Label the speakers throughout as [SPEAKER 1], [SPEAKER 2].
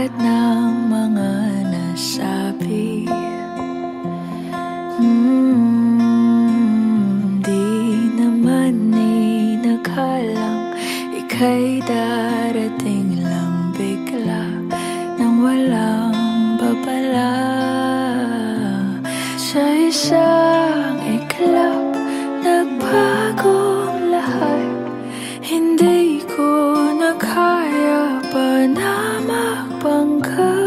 [SPEAKER 1] lahat ng mga nasabi. Di naman inakalang ika'y darating lang bigla nang walang babala. Sa isang iglap, nagbagong lahat. Hindi ko na kaya pa na magbangga.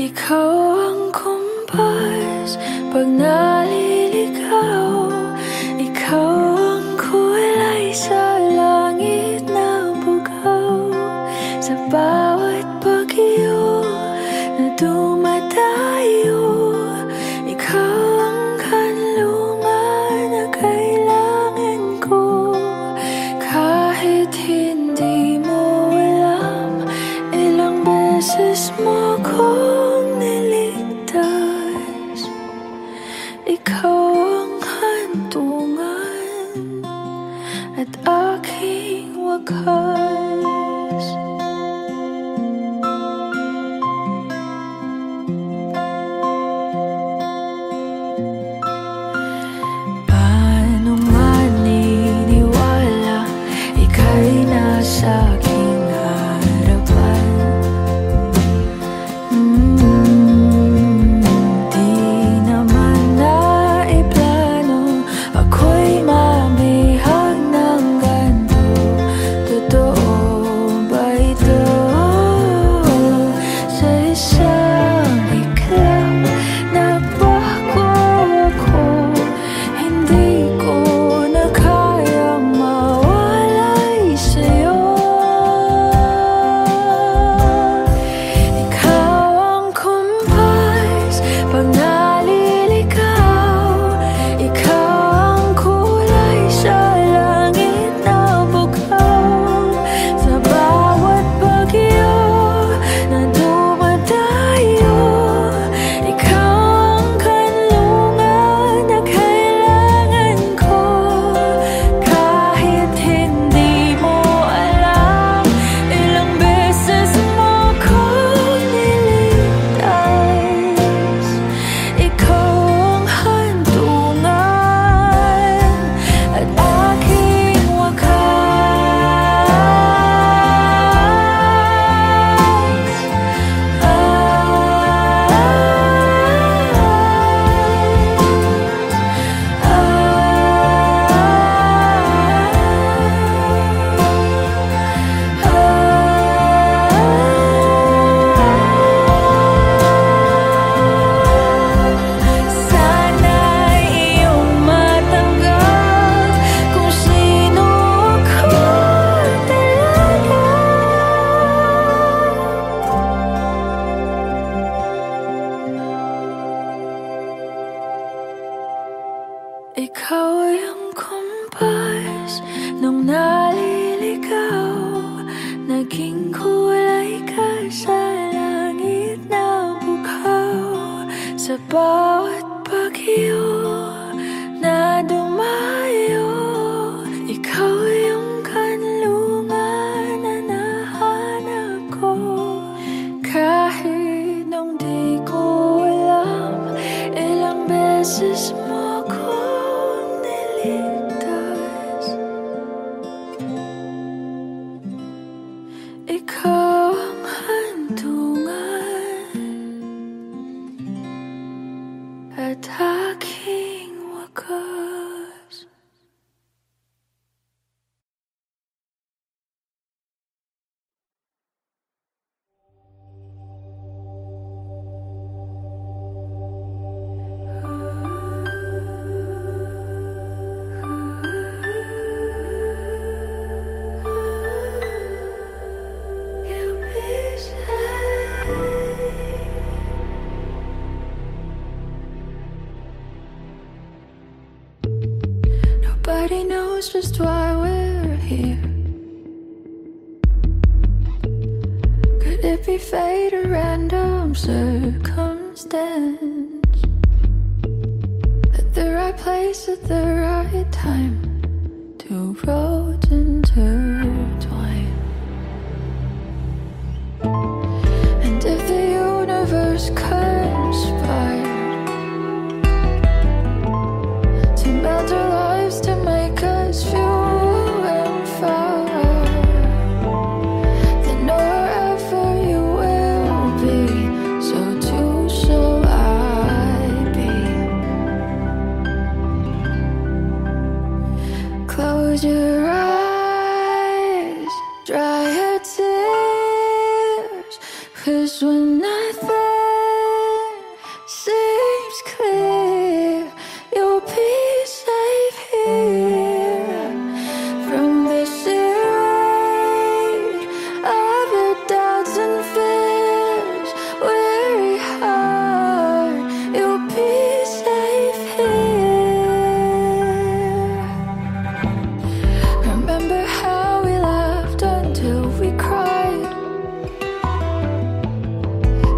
[SPEAKER 1] Ikaw ang kumpas pag naliligaw. Ikaw ang kulay sa langit na bugaw. Sa bawat bagyo na dumadayo, ikaw ang kanlungan na kailangan ko. Kahit hindi mo alam, ilang beses mo kong niligtas. Ikaw ang hantungan at aking wakas. Paano maniniwala ika'y nasa aking harapan? Di naman naiplano ako'y mabihag ng ganito. Totoo ba ito? Sa isang iglap, nagbago ako. Hindi ko na kayang mawalay sa'yo. Ikaw ang kumpas pag naliligaw. Ikaw ang kulay sa langit na bugaw. Sa bawat bagyo na dumadayo, ikaw ang kanlungan na kailangan ko. Kahit hindi mo alam, ilang beses mo kong niligtas. Ikaw ang hantungan at aking wakas. Sana'y iyong matanggap kung sino ako talaga. Ikaw ang kumpas nung naliligaw. Naging kulay ka sa langit na bugaw. Sa bawat bagyo na dumayo, ikaw yung kanlungan na nahanap ko. Kahit nung di ko alam, ilang beses mo kong niligtas. Ikaw ang hantungan at aking wakas. You'll be safe. Nobody knows just why we're here. Could it be fate or random circumstance? At the right place at the right time, two roads intertwine. tears, 'cause when nothing seems clear, you'll be safe here from the weight of your doubts and fears. Weary heart, you'll be safe here. Remember how we laughed until we cried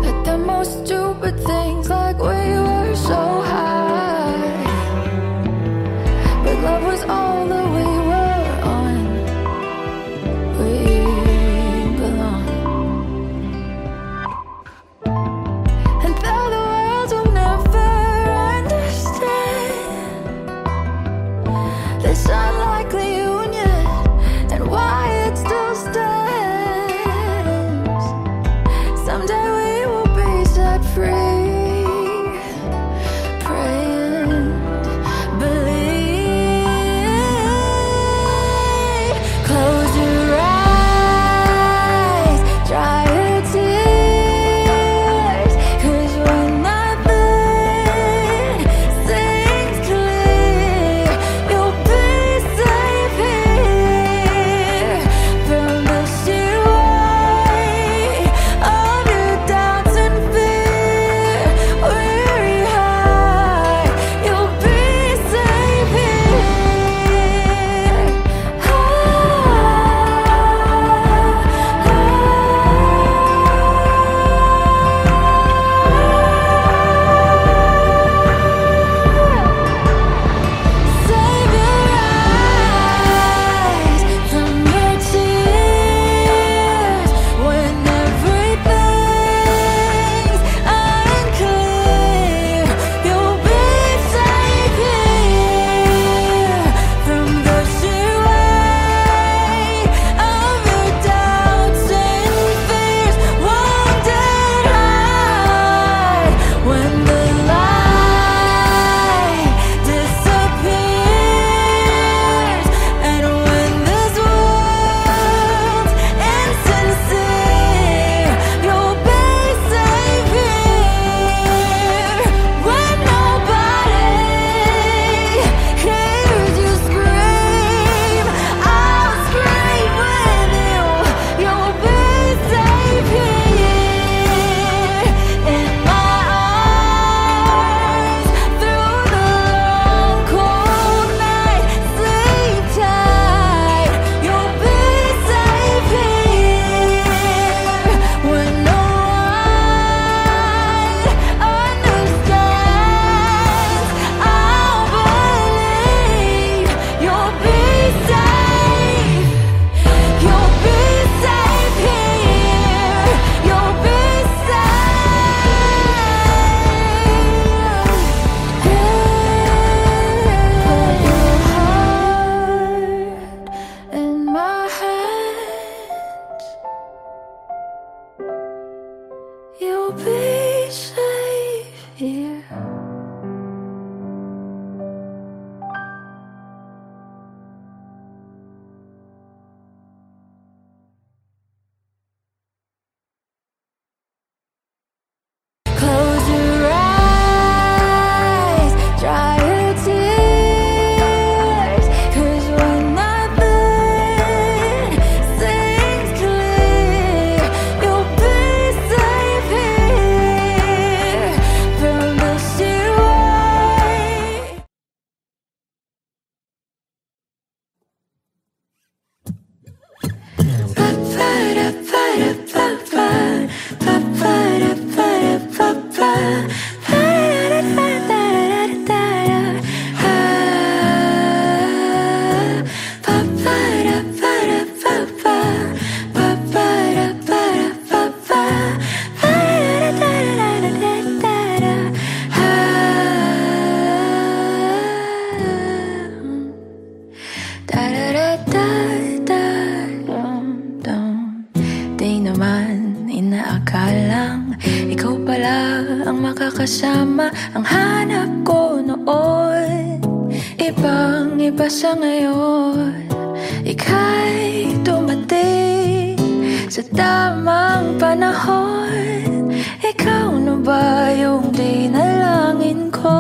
[SPEAKER 1] at the most stupid things, like we were so high. But love was all that we were on. We belong. And though the world will never understand this unlikely union and why it still stands, someday we will be set free. Pray and believe. Close your eyes, dry your tears, 'cause when nothing seems clear, you'll be safe here from the sheer weight of your doubts and fear. Weary heart, you'll be safe here. Save your eyes from your tears when everything's unclear. You'll be safe here from the sheer weight of your doubts and fears. Wounded heart, when the light disappears, and when this world's insincere, you'll be safe here when nobody hears you scream. I'll scream with you. You'll be safe here in my arms through the long cold night. Sleep tight. You'll be safe here when no one understands. I'll believe you'll be safe. You'll be safe here. You'll be safe. Put your heart in my hands. You'll be safe here. Close your eyes, dry your tears, 'cause when nothing seems clear, you'll be safe here from the sheer weight. Di naman inaakalang ikaw pala ang makakasama ang hanap ko noon. Ibang iba sa ngayon, ika'y dumating sa tamang panahon. Ikaw na ba yung dinalangin ko?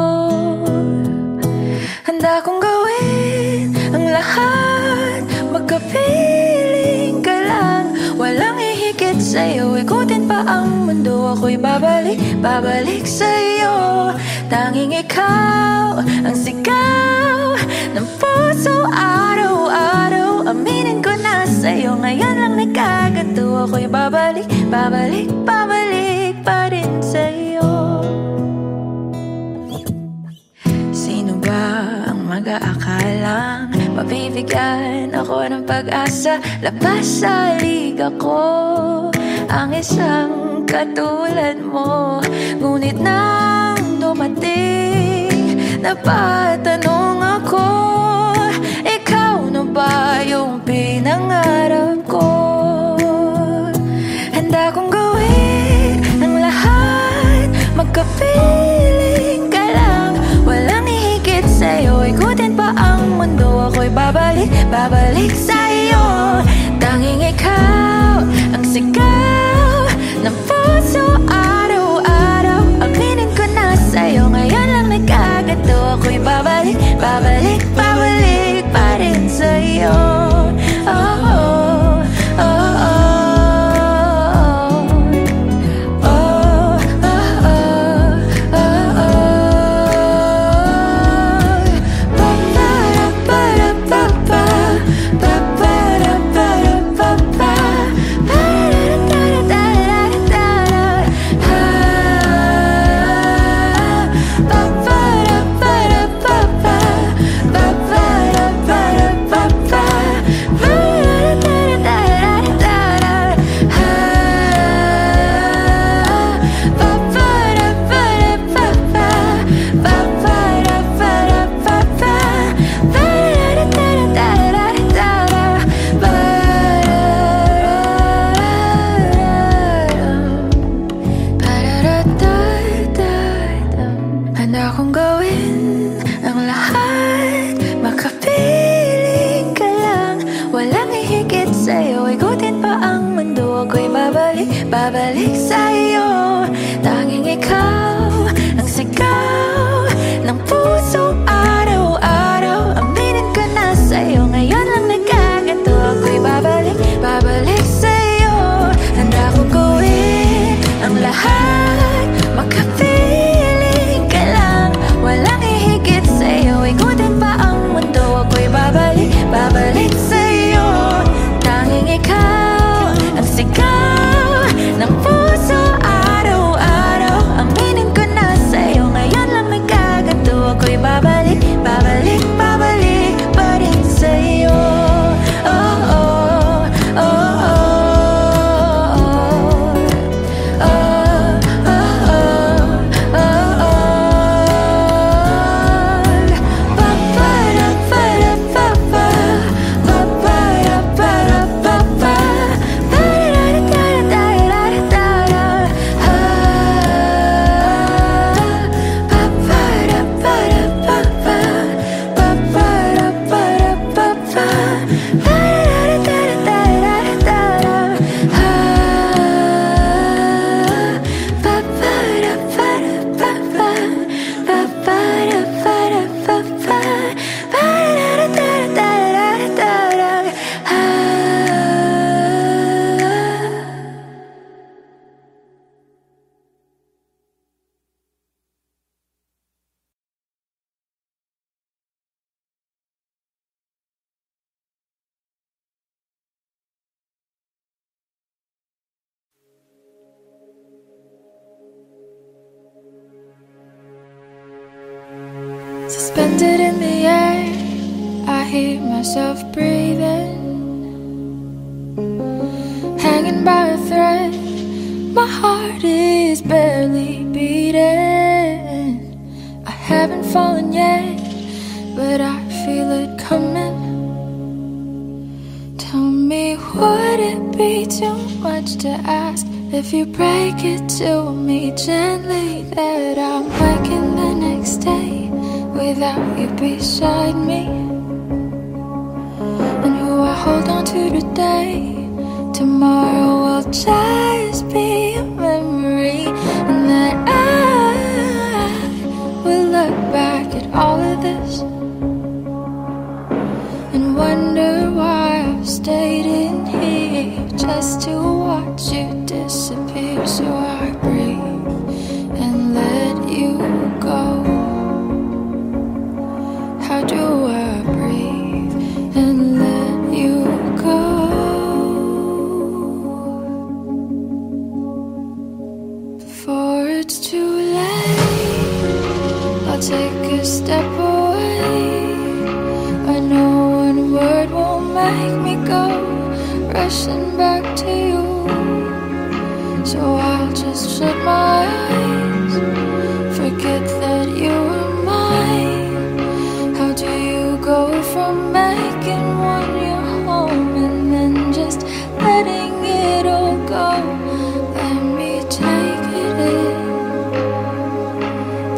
[SPEAKER 1] Handa kong gawin ang lahat, magkapiling ka lang. Walang ihigit sa'yo, ikutin pa ang mundo. Ako'y babalik sa'yo. Tanging ikaw ang sigaw ng puso araw-araw. Aminin ko na sa'yo, ngayon lang nagkaganto. Ako'y babalik pa rin sa'yo. Sino ba ang mag-aakalang mabibigyan ako ng pag-asa? Labas sa liga ko ang isang katulad mo. Ngunit nang dumating, napatanong ako, ikaw na ba yung pinangarap ko? Handa kong gawin ang lahat, magkapiling ka lang. Walang ihigit sa'yo, ikutin pa ang mundo. Ako'y babalik sa'yo. Tanging ikaw ang sigaw ng puso araw-araw. Aminin ko na sa'yo, ngayon lang nagkaganto. Ako'y babalik pa rin sa'yo. Oh, oh, oh, oh. Babalik sa'yo. Tanging ikaw ang sigaw ng puso araw-araw. Aminin ko na sa'yo, ngayon lang nagkaganto. Ako'y babalik sa'yo. Handa kong gawin ang lahat, makapiling ka lang. Walang ihigit sa'yo, ikutin pa ang mundo. Ako'y babalik sa'yo. Tanging ikaw ang sigaw ng puso araw-araw. Aminin ko na sa'yo, ngayon lang nagkaganto. Ako'y babalik pa rin sa'yo. Oh, oh, oh, oh, oh, oh, oh, oh, oh. Pa-pa-da-pa-da-pa-pa, pa-pa-da-pa-da-pa-pa. Suspended in the air, I hear myself breathing, hanging by a thread. My heart is barely beating. I haven't fallen yet, but I feel it coming. Tell me, would it be too much to ask if you break it to me gently that I'm waking the next day without you beside me? And who I hold on to today, tomorrow just be a memory, and that I will look back at all of this and wonder why I've stayed in here just to watch you disappear. So I breathe and let you go. How do I breathe and let you go? Before it's too late, I'll take a step away. I know one word won't make me go rushing back to you. So I'll just shut my eyes, forget that you were mine. How do you go from making one your home and then just letting it all go? Let me take it in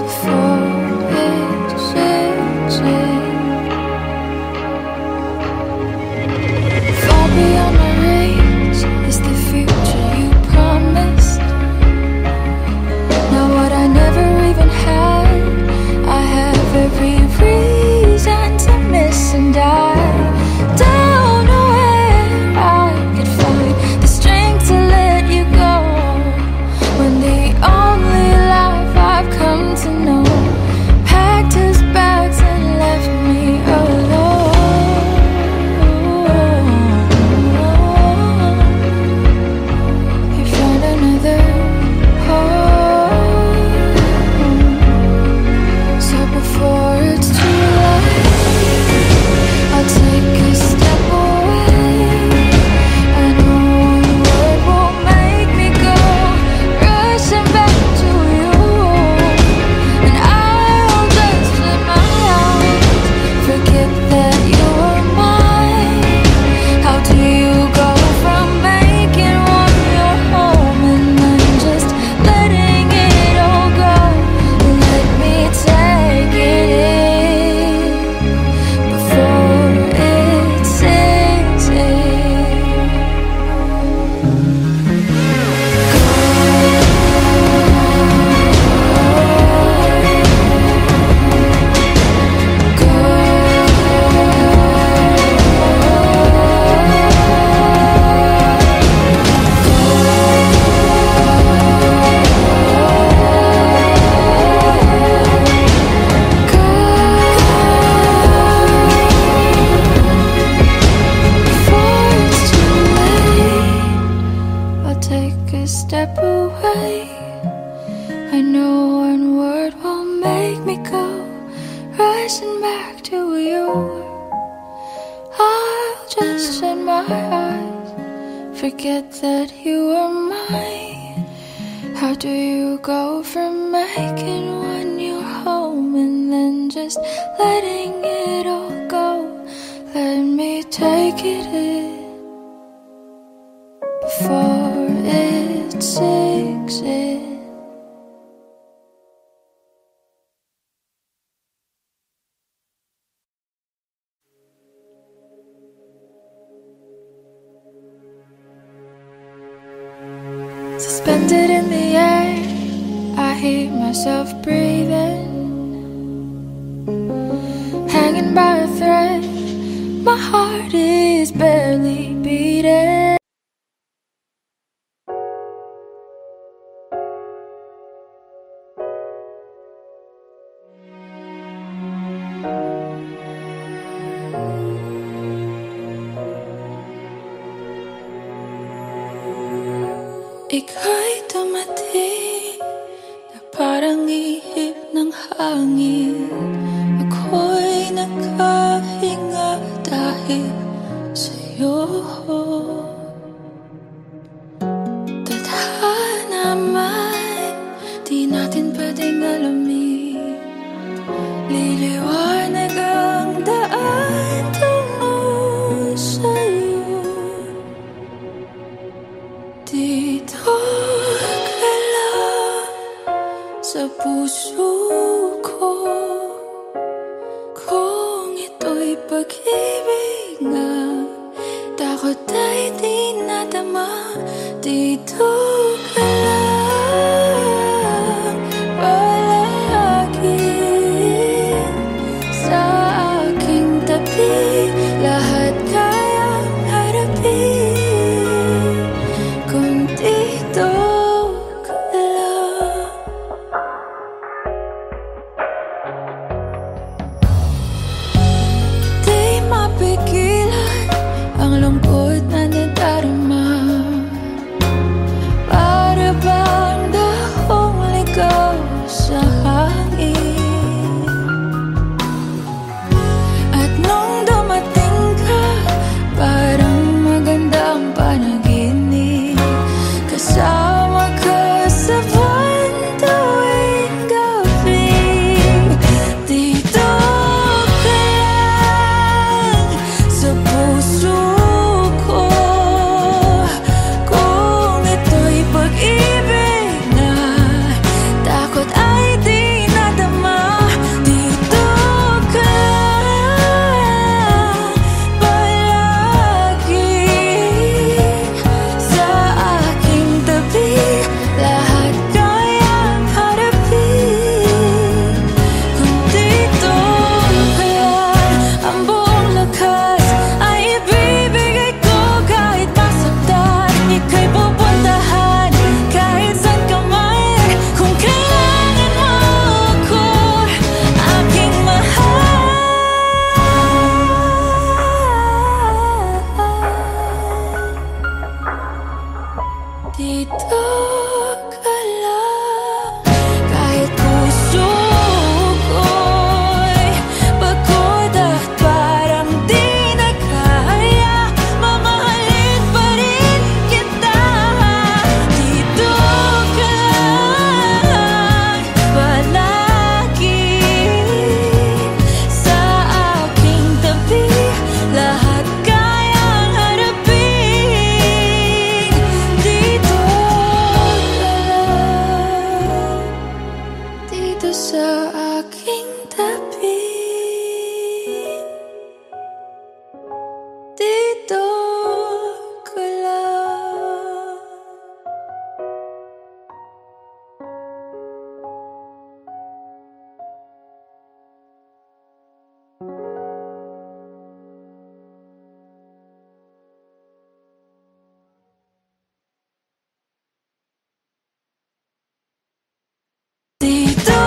[SPEAKER 1] before it changes. Far beyond my reach is the future you promised. Now what I never even had, I have every reason to miss, and I don't know where I could find the strength to let you go, when the only life I've come to know packed his bags and left me alone. You found another home. So before it's too late, I'll take a step away. I know one word won't make me go rushing back to you, and I'll just shut my eyes, forget that you were mine. How do you go from making one your home and then just letting it all go? Let me take it in before it sinks in. Before it's too late, I'll take a step away. I know one word will make me go rushing back to you. I'll just shut my eyes, forget that you were mine. How do you go from making one your home and then just letting it all go? Let me take it in before it sinks in. Suspended in the air, I hear myself breathing, hanging by a thread. My heart is barely beating. Ika'y dumating na parang ihip ng hangin. Ako'y nakahinga dahil sa'yo. Tadhana man, di natin pwedeng alamin. Liliwanag ang daan tungo sa'yo. Dito ka lang sa puso ko. Kung ito'y pag-ibig nga, takot ay di nadama. Dito ka lang palagi sa aking tabi. Lahat kayang harapin kung dito ka lang. Di mapigilan ang lungkot na nadarama. Para bang dahong ligaw sa hangin. At nung dumating ka, parang magandang panaginip. Kasama ka sa buwan tuwing gabi. Dito ka lang sa puso ko. Kung ito'y pag-ibig na takot ay di nadama. Dito ka lang palagi sa aking tabi. Lahat kayang harapin kung dito ka lang. Ang buong lakas ay ibibigay ko kahit masaktan. Ika'y pupuntahan kahit saan ka man. Kung kailangan mo ako, aking mahal. Dito ka lang kahit puso ko'y pagod at parang di na kaya. Mamahalin pa rin kita. Dito ka lang palagi sa aking tabi. Lahat kayang harapin. Dito ka lang, dito sa aking tabi. Dito ka lang. Dito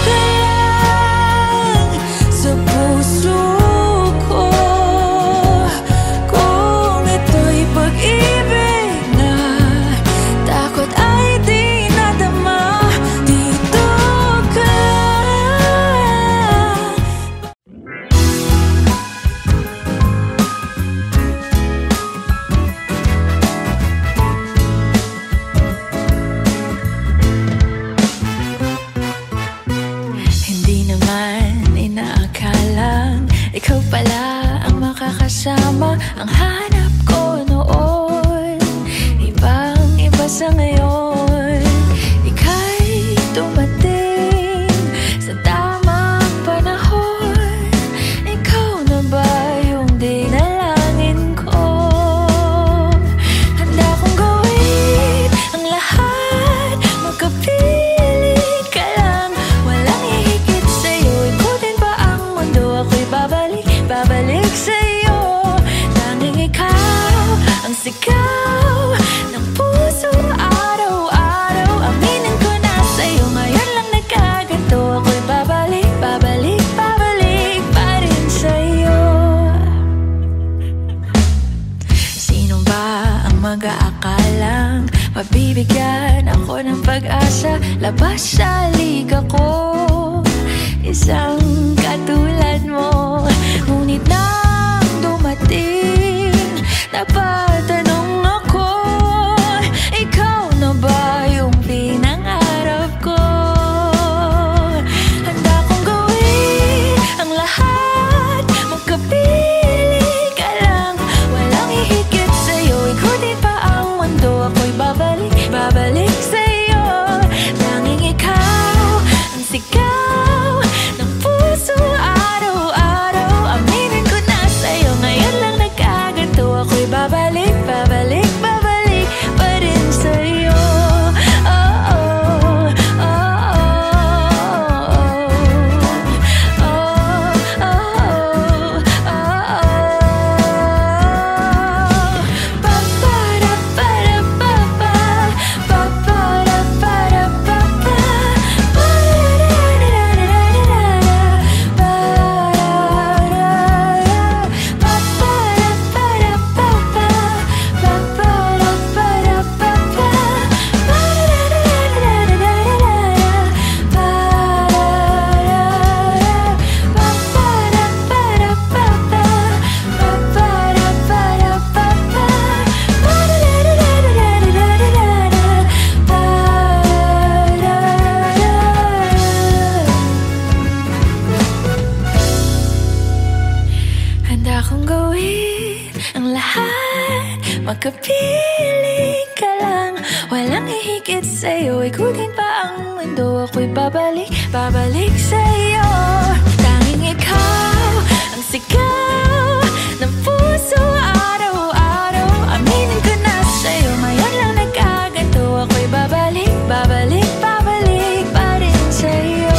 [SPEAKER 1] ka lang sa puso ko. Kung ito'y pag-ibig na takot ay di nadama. Dito ka lang. Hindi naman inaakalang ikaw pala ang makakasama. Ang hanap ko noon, ibang-iba sa ngayon. Ika'y dumating sa tamang panahon. Ikaw na ba yung dinalangin ko? Handa kong gawin ang lahat, magkapiling ka lang. Walang hihigit sa'yo, ikutin pa ang mundo. Ako'y babalik sa'yo. Tanging ikaw ang sigaw ng puso araw-araw. Aminin ko na sa'yo, ngayon lang nagkaganto. Ako'y babalik pa rin sa'yo. Sino ba ang mag-aakalang mabibigyan ako ng pag-asa? Labas sa liga ko, isang katulad mo. Ngunit nang dumating, napatanong ako, ikaw na ba yung pinangarap ko? Handa kong gawin ang lahat, magkapiling ka lang. Walang hihigit sa'yo, ikutin pa ang mundo. Ako'y babalik sa'yo. Tanging ikaw ang sigaw ng puso araw-araw. Aminin ko na sa'yo, ngayon lang nagkaganto. Ako'y babalik umikit sa'yo. Ikutin pa ang mundo, ako'y babalik, babalik sa'yo. Tanging ikaw ang sigaw ng puso araw-araw. Aminin ko na sa'yo, ngayon lang nagkaganto. Ako'y babalik, babalik, babalik pa rin sa'yo.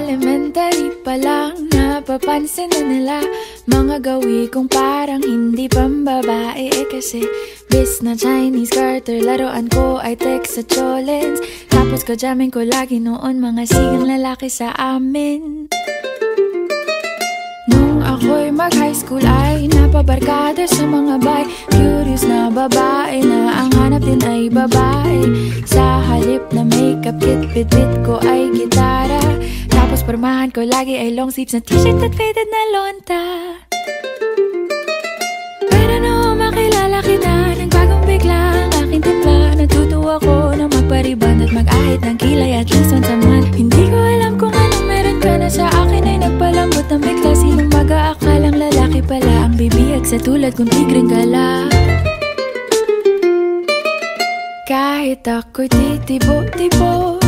[SPEAKER 1] Elementary pa lang, napapansin na nila mga gawi kong parang hindi pambabae. Kasi bis na Chinese garter, laruan ko ay text sa cholens. Tapos kajamin ko lagi noon mga sigang lalaki sa amin. Nung ako'y mag-high school ay napabarkada sa mga bay. Curious na babae na ang hanap din ay babae. Sa halip na makeup kit, bit-bit ko ay gitara. Tapos pormahan ko lagi ay long sleeves na t-shirt at faded na lonta. Pero nung makilala kita, nagbagong bigla ang aking timpla. Natutuwa ko na magpariban at mag-ahit ng kilay at least once a month. Hindi ko alam kung anong meron ka na sa akin ay nagpalambot ng bigla. Sinong mag-aakalang lalaki pala ang bibiyag sa tulad kong tigreng gala. Kahit ako'y titibo-tibo,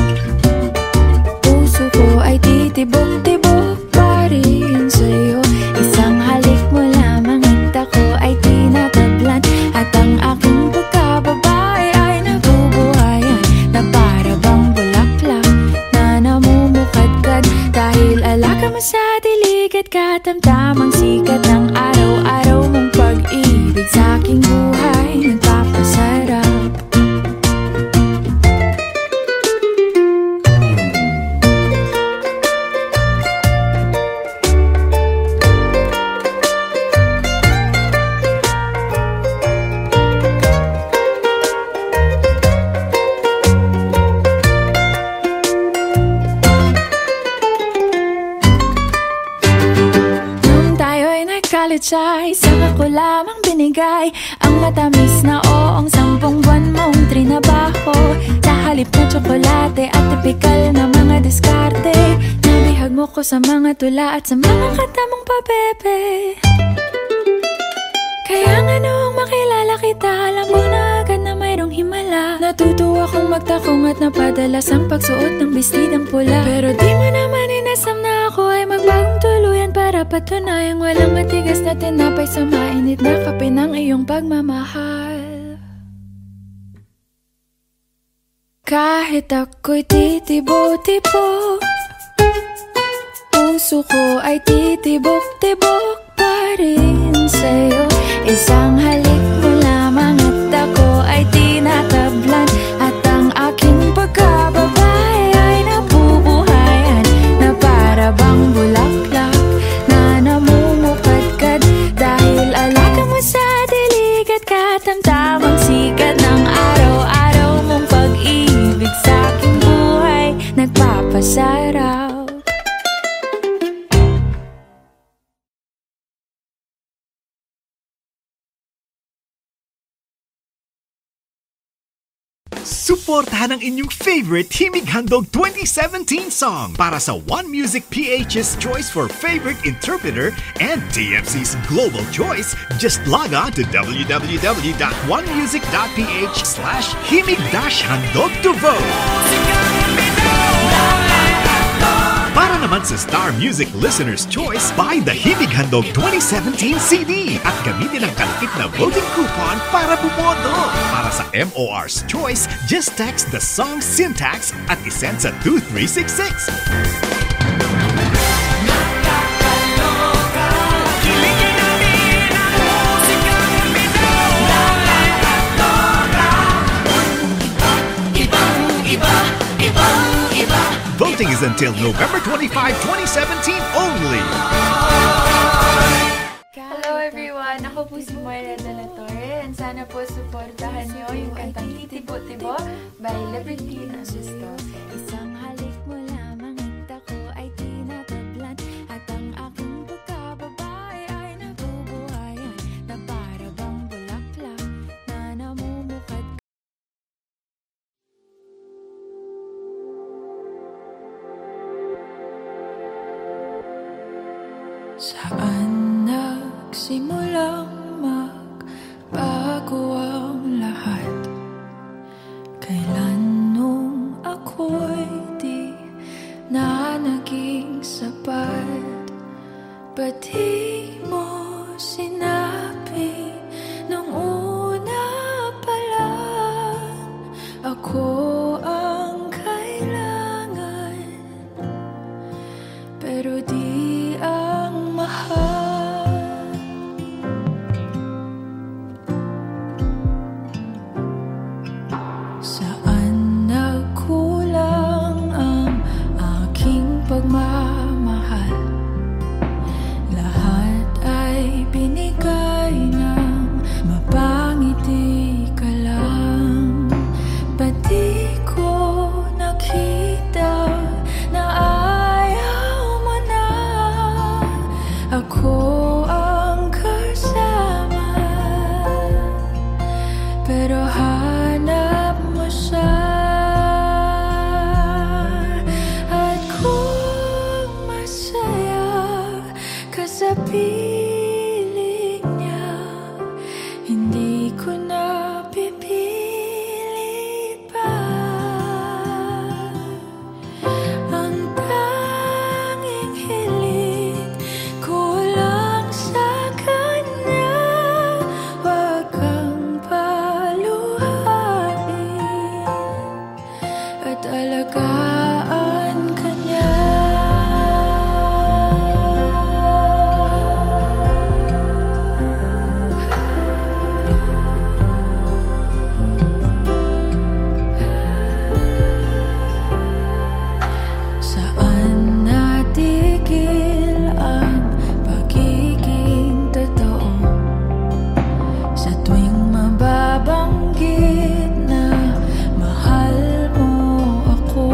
[SPEAKER 1] puso ko ay titibok-tibok pa rin sa'yo. Isang halik mo lamang at ako ay tinatablan. At ang aking pagkababae ay nabubuhayan na para bang bulaklak na namumukadkad. Dahil alaga mo sa dilig at katamtamang sikat ng araw-araw mong pag-ibig sa aking buhay nagpapasarap. Ay, saka ko lamang binigay ang matamis na oong 10 buwan mong trinabaho. Sa halip na tsokolate at tipikal na mga diskarte, nabihag mo ko sa mga tula at sa mga kanta mong pabebe. Kaya nga noong makilala kita, alam ko na agad na mayroong himala. Natutuwa kong magtakong at napadalas ang pagsuot ng bestidang pula. Pero di mo naman inasam na ako ay magbagong tuluyan para patunayang walang matigas na tinapay sa mainit na kape ng iyong pagmamahal. Kahit ako'y titibo-tibo, puso ko ay titibok-tibok pa rin sa'yo. Isang halik mo lamang at ako ay tinatablan. At ang aking pagkababae ay nabubuhayan na para bang bulaklak na namumukadkad. Dahil alaga mo sa dilig at katamtamang sikat ng araw-araw mong pag-ibig sa aking buhay nagpapasarap.
[SPEAKER 2] Suportahan ang inyong favorite Himig Handog 2017 song para sa One Music PH's choice for favorite interpreter and TFC's global choice. Just log on to www.onemusic.ph/himig-handog to vote. Para naman sa Star Music Listener's Choice, buy the Himig Handog 2017 CD at gamitin ang kalakip na voting coupon para bumoto. Para sa MOR's Choice, Just text the song syntax at isend sa 2366. Voting is until November 25, 2017 only.
[SPEAKER 3] Hello everyone! Ako po si Moira de la Torre and sana po supportahan niyo yung kantang Titibo-Tibo by Liberty and Sisto.
[SPEAKER 1] Isang halik mo lamang at ako ay tinatablan at ang aking pagkababae ay nabubuhayan na para bang bulaklak na namumukad. Saan nagsimulang magbago ang lahat? Kailan nung ako'y di na naging sapat? Ba't di mo sinabi nung una pa lang ako ang kailangan? Pero di ang mahal. Saan nagkulang ang aking pagmamahal? Lahat ay binigay ng mapangiti ka lang. Ba't di ko nakita na ayaw mo na ako ang kasama? Pero hanap mo siya. At kung masaya ka sa piling niya, hindi ko na pipilit pa. Ang tanging hiling ko lang sa kanya, wag kang paluhain at alagaan ka niya. Saan natigil ang pagiging totoo? Sa tuwing mababanggit na mahal mo ako,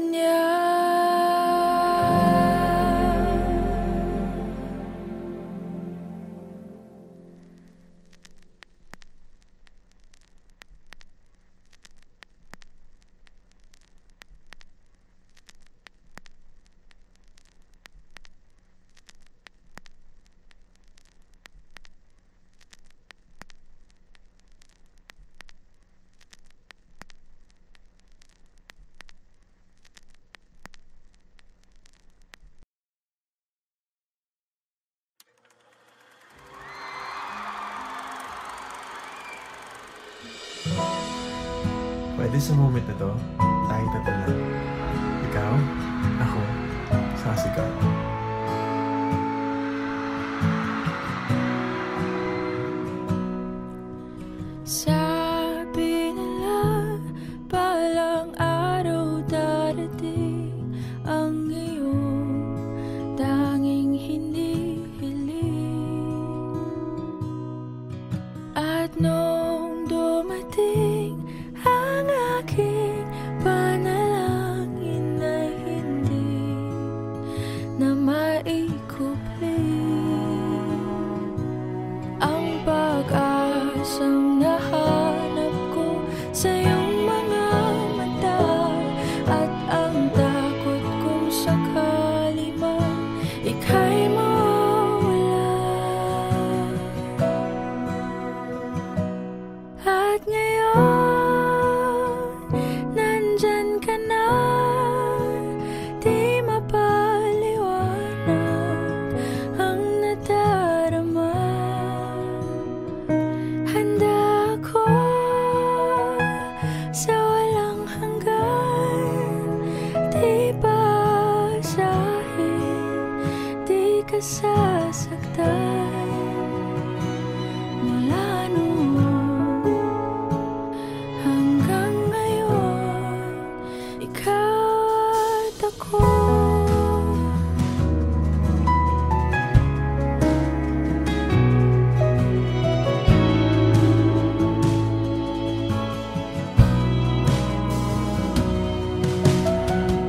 [SPEAKER 1] kanya.
[SPEAKER 4] Pwede sa moment na to, tayo tatlo lang. Ikaw, ako, sasigaw.
[SPEAKER 1] Sabi nila, palang araw darating ang iyong tanging hinihiling. At nung dumating ang aking panalangin na hindi na maikupling, ang pag-asang nahanap ko sa iyong mga mata, at ang takot kung sakali man ika'y mawala. At ngayon, nandyan ka na, di mapaliwanag ang nadarama. Handa ako sa walang hanggan, di basahin, di ka sasaktan. Mula noon hanggang ngayon, ikaw at ako.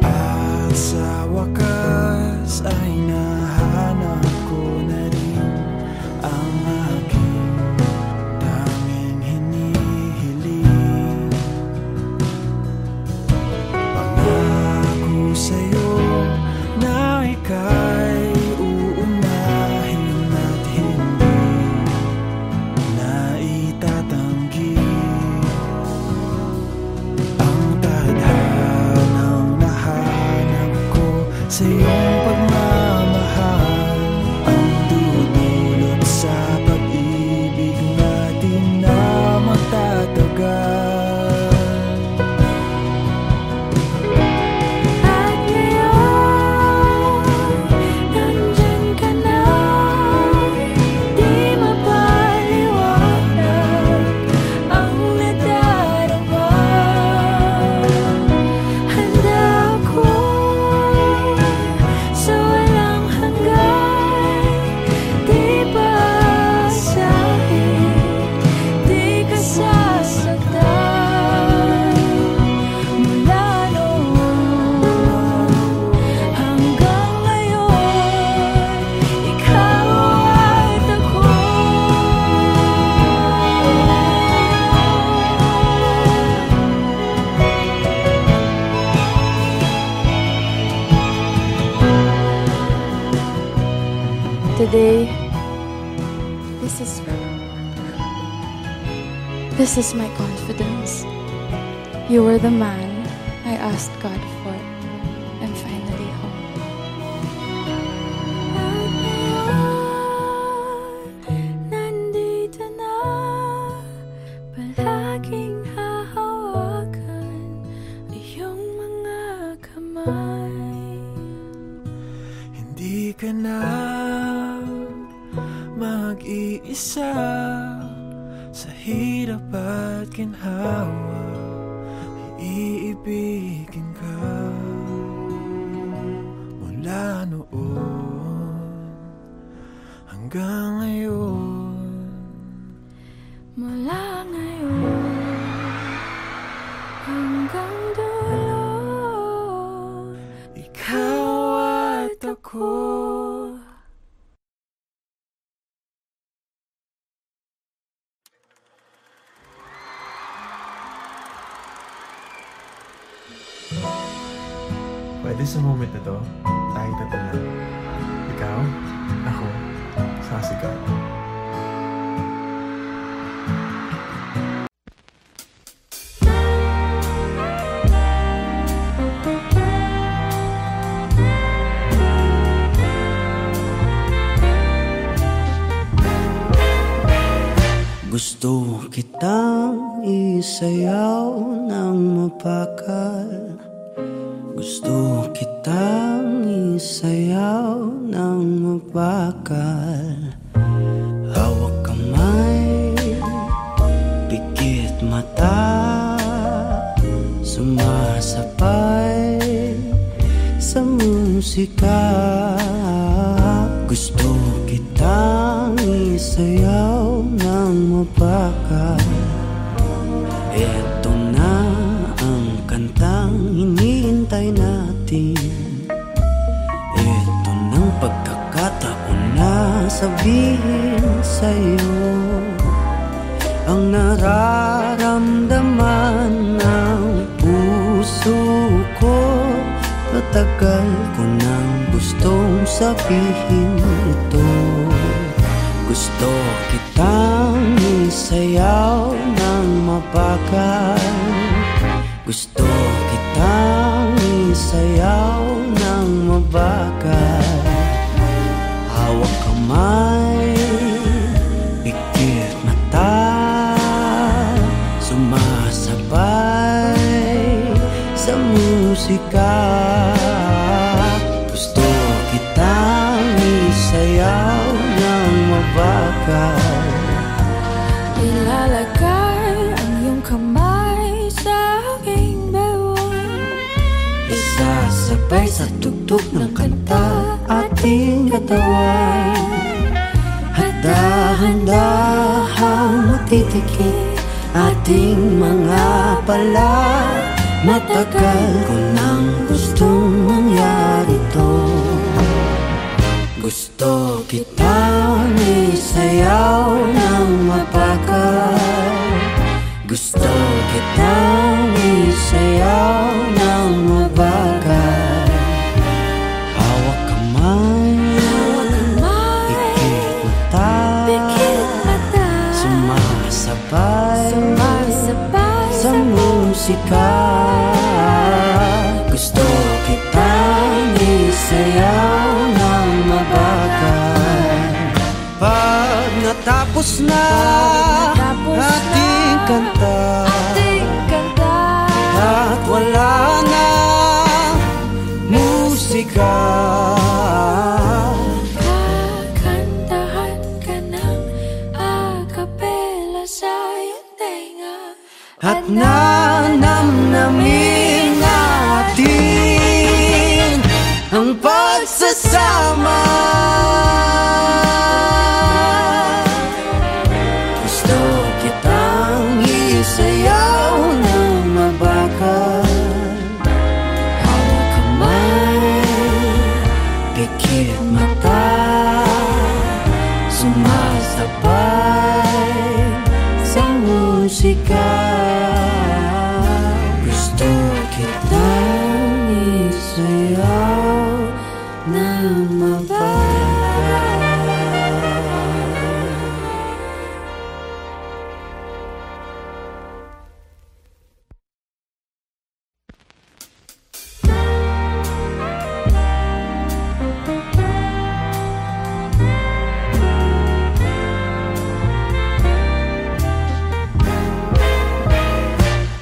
[SPEAKER 5] At sa wakas ay nahanap ko na rin ang aking tanging hinihiling. Pangako sa'yo na ika'y uunahin at hindi na itatanggi. Ang tadhanang nahanap ko sa iyong pagmamahal, ang dudulot sa pag-ibig natin na magtatagal.
[SPEAKER 1] At ngayon, nandyan ka na, di mapaliwanag ang nadarama. Handa ako sa walang hanggan, di basahin, di ka sasaktan. Mula noon hanggang ngayon, ikaw at ako. Today, this is my confidence. You were the man I asked God for. I'm finally home. Nandito na, palaging hahawakan iyong mga kamay.
[SPEAKER 5] Hindi ka na mag-iisa sa hirap at ginhawa, iibigin ka. Mula noon hanggang ngayon,
[SPEAKER 1] Mula ngayon hanggang dulo,
[SPEAKER 4] Pwede sa moment na to, tayo tatlo lang. Ikaw, ako, sasigaw.
[SPEAKER 6] Gusto kitang isayaw ng mapakal. Gusto kitang isayaw ng mapakal. Hawak kamay, pikit mata, sumasabay sa musika. Gusto kitang isayaw ng mapakal. Eto na ang kantang hinihintay natin. Eto nang pagkakataon na sabihin sa'yo ang nararamdaman ng puso ko. Matagal ko nang gustong sabihin ito. Gusto kitang isayaw ng mapakal. Gusto kitang isayaw ng mabakal. Hawak kamay, pikit mata, sumasabay sa musika. Gusto kitang isayaw ng mabakal.
[SPEAKER 1] Ilalagay ang iyong kamay sa aking bewang.
[SPEAKER 6] Isasabay sa tugtog ng kanta ating katawan. Handa-handahang matitikit ating mga pala. Matagal ko nang gustong mangyari to. Gusto kitang isayaw ng mapakal. Gusto kitang isayaw ng mabakal. Hawak kamay, pikit mata, sumasabay sa musika. Gusto kitang isayaw ng mabakal. Pag natapos na ating kanta, at wala na musika,
[SPEAKER 1] Kakantahan ka ng akapela sa iyong tenga.
[SPEAKER 6] at nanamnamin natin ang pagsasama. Gusto kitang isayaw ng mabakal. Hawak kamay, pikit mata, sumasabay sa musika. Gusto kitang isayaw ng mabakal.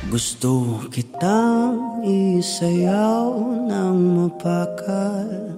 [SPEAKER 6] Gusto kitang isayaw ng mapakal.